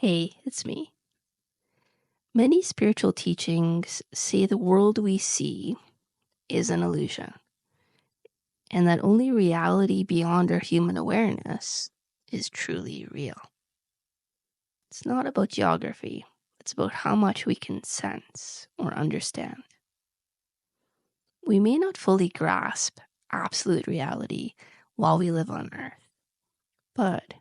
Hey, it's me. Many spiritual teachings say the world we see is an illusion, and that only reality beyond our human awareness is truly real. It's not about geography, it's about how much we can sense or understand. We may not fully grasp absolute reality while we live on Earth, but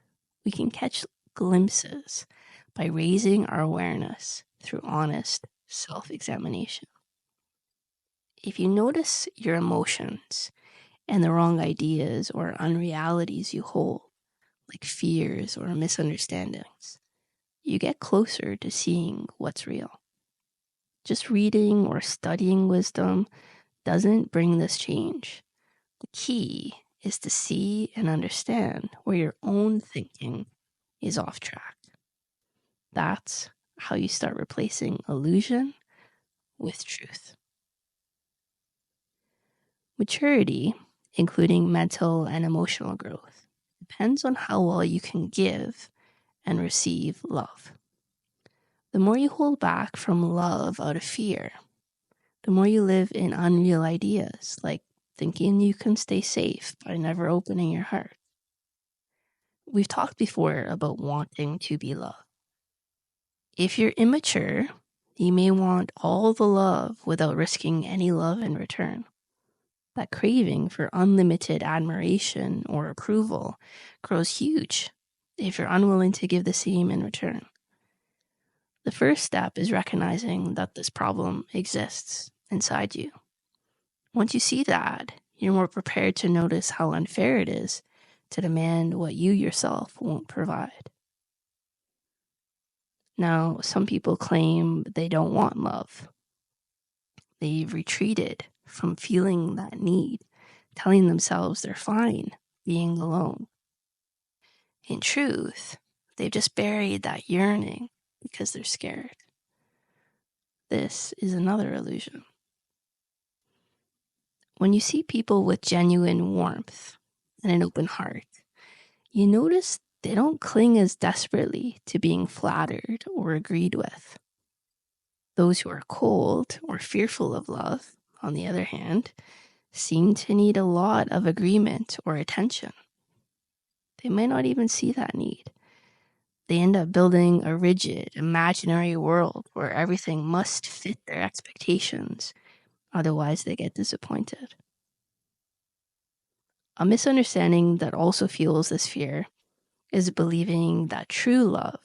we can catch glimpses by raising our awareness through honest self-examination. If you notice your emotions and the wrong ideas or unrealities you hold, like fears or misunderstandings, you get closer to seeing what's real. Just reading or studying wisdom doesn't bring this change. The key is to see and understand where your own thinking is off track. That's how you start replacing illusion with truth. Maturity, including mental and emotional growth, depends on how well you can give and receive love. The more you hold back from love out of fear, the more you live in unreal ideas, like thinking you can stay safe by never opening your heart. We've talked before about wanting to be loved. If you're immature, you may want all the love without risking any love in return. That craving for unlimited admiration or approval grows huge if you're unwilling to give the same in return. The first step is recognizing that this problem exists inside you. Once you see that, you're more prepared to notice how unfair it is to demand what you yourself won't provide. Now, some people claim they don't want love. They've retreated from feeling that need, telling themselves they're fine being alone. In truth, they've just buried that yearning because they're scared. This is another illusion. When you see people with genuine warmth and an open heart, you notice they don't cling as desperately to being flattered or agreed with. Those who are cold or fearful of love, on the other hand, seem to need a lot of agreement or attention. They might not even see that need. They end up building a rigid, imaginary world where everything must fit their expectations, otherwise they get disappointed. A misunderstanding that also fuels this fear is believing that true love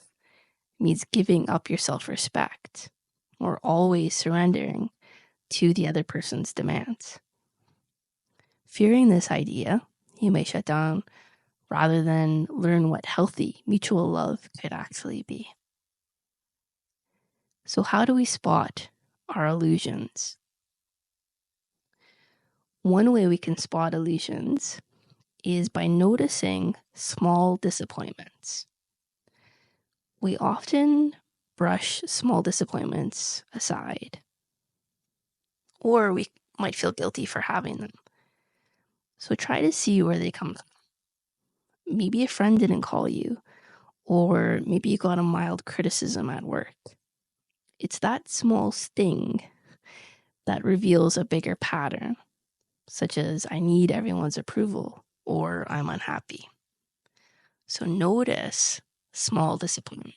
means giving up your self-respect or always surrendering to the other person's demands. Fearing this idea, you may shut down rather than learn what healthy mutual love could actually be. So how do we spot our illusions? One way we can spot illusions is by noticing small disappointments. We often brush small disappointments aside, or we might feel guilty for having them. So try to see where they come from. Maybe a friend didn't call you, or maybe you got a mild criticism at work. It's that small sting that reveals a bigger pattern, such as I need everyone's approval or I'm unhappy. So notice small disappointment.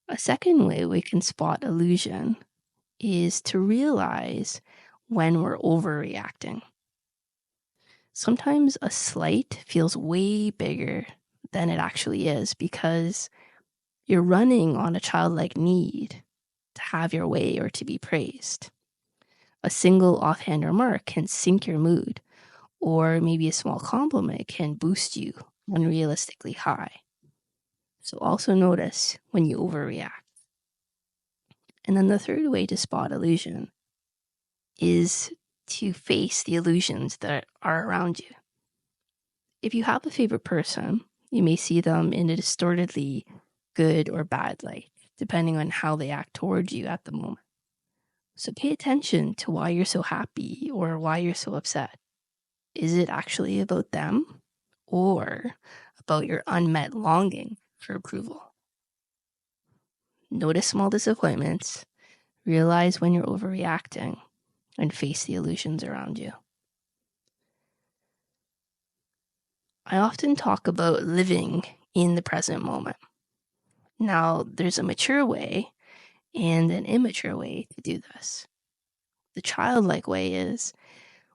A second way we can spot illusion is to realize when we're overreacting. Sometimes a slight feels way bigger than it actually is because you're running on a childlike need to have your way or to be praised. A single offhand remark can sink your mood, or maybe a small compliment can boost you unrealistically high. So also notice when you overreact. And then the third way to spot illusion is to face the illusions that are around you. If you have a favorite person, you may see them in a distortedly good or bad light, depending on how they act towards you at the moment. So pay attention to why you're so happy or why you're so upset. Is it actually about them or about your unmet longing for approval? Notice small disappointments, realize when you're overreacting, and face the illusions around you. I often talk about living in the present moment. Now, there's a mature way and an immature way to do this. The childlike way is,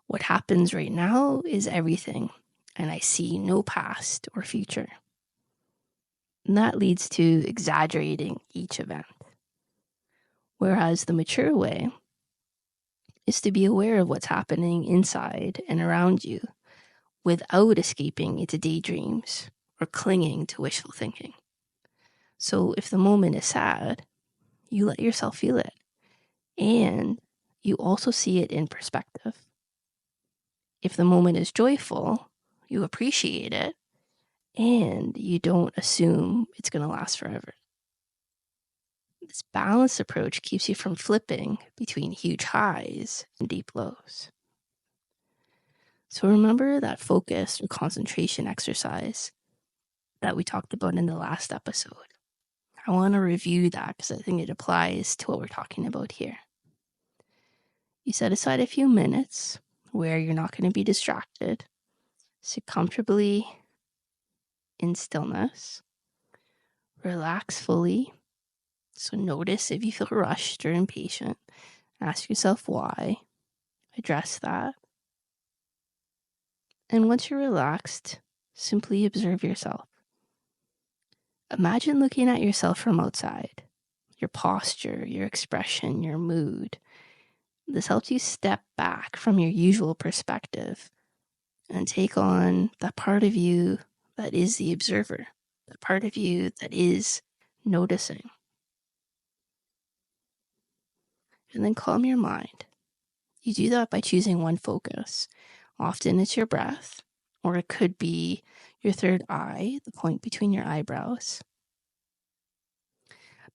what happens right now is everything, and I see no past or future. And that leads to exaggerating each event. Whereas the mature way is to be aware of what's happening inside and around you without escaping into daydreams or clinging to wishful thinking. So if the moment is sad, you let yourself feel it, and you also see it in perspective. If the moment is joyful, you appreciate it, and you don't assume it's going to last forever. This balanced approach keeps you from flipping between huge highs and deep lows. So remember that focus or concentration exercise that we talked about in the last episode. I want to review that because I think it applies to what we're talking about here. You set aside a few minutes where you're not going to be distracted. Sit comfortably in stillness. Relax fully. So notice if you feel rushed or impatient. Ask yourself why. Address that. And once you're relaxed, simply observe yourself. Imagine looking at yourself from outside. Your posture, your expression, your mood. This helps you step back from your usual perspective and take on that part of you that is the observer, the part of you that is noticing. And then calm your mind. You do that by choosing one focus. Often it's your breath, or it could be your third eye, the point between your eyebrows.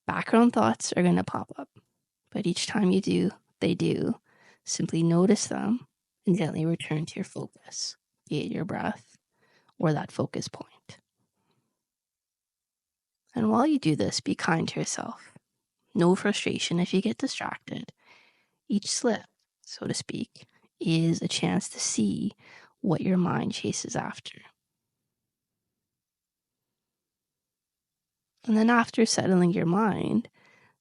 Background thoughts are going to pop up, but each time they do. Simply notice them and gently return to your focus, be it your breath or that focus point. And while you do this, be kind to yourself. No frustration if you get distracted. Each slip, so to speak, is a chance to see what your mind chases after. And then after settling your mind,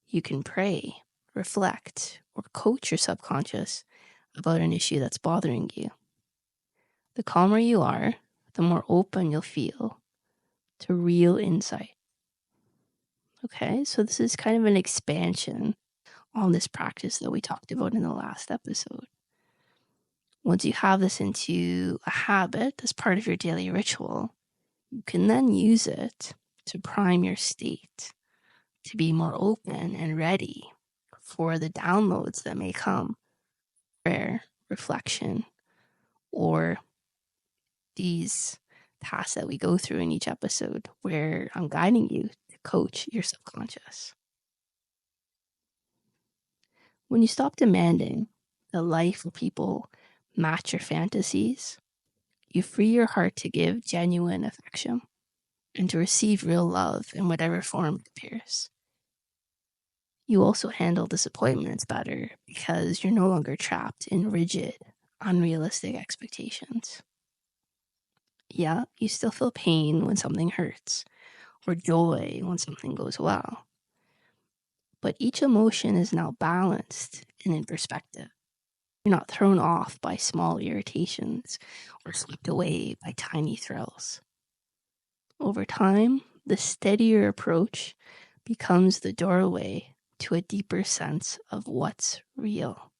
you can pray, reflect, or coach your subconscious about an issue that's bothering you. The calmer you are, the more open you'll feel to real insight. Okay, so this is kind of an expansion on this practice that we talked about in the last episode. Once you have this into a habit as part of your daily ritual, you can then use it to prime your state, to be more open and ready for the downloads that may come, prayer, reflection, or these tasks that we go through in each episode where I'm guiding you to coach your subconscious. When you stop demanding that life or people match your fantasies, you free your heart to give genuine affection and to receive real love in whatever form it appears. You also handle disappointments better because you're no longer trapped in rigid, unrealistic expectations. Yeah, you still feel pain when something hurts, or joy when something goes well. But each emotion is now balanced and in perspective. You're not thrown off by small irritations or swept away by tiny thrills. Over time, the steadier approach becomes the doorway to a deeper sense of what's real,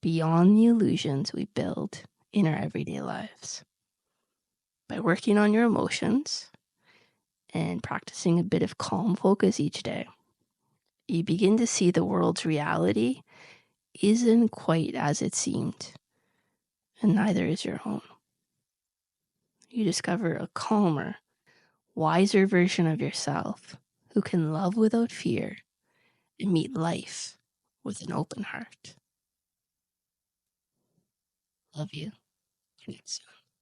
beyond the illusions we build in our everyday lives. By working on your emotions and practicing a bit of calm focus each day, you begin to see the world's reality isn't quite as it seemed, and neither is your own. You discover a calmer, wiser version of yourself who can love without fear and meet life with an open heart. Love you. Connect soon.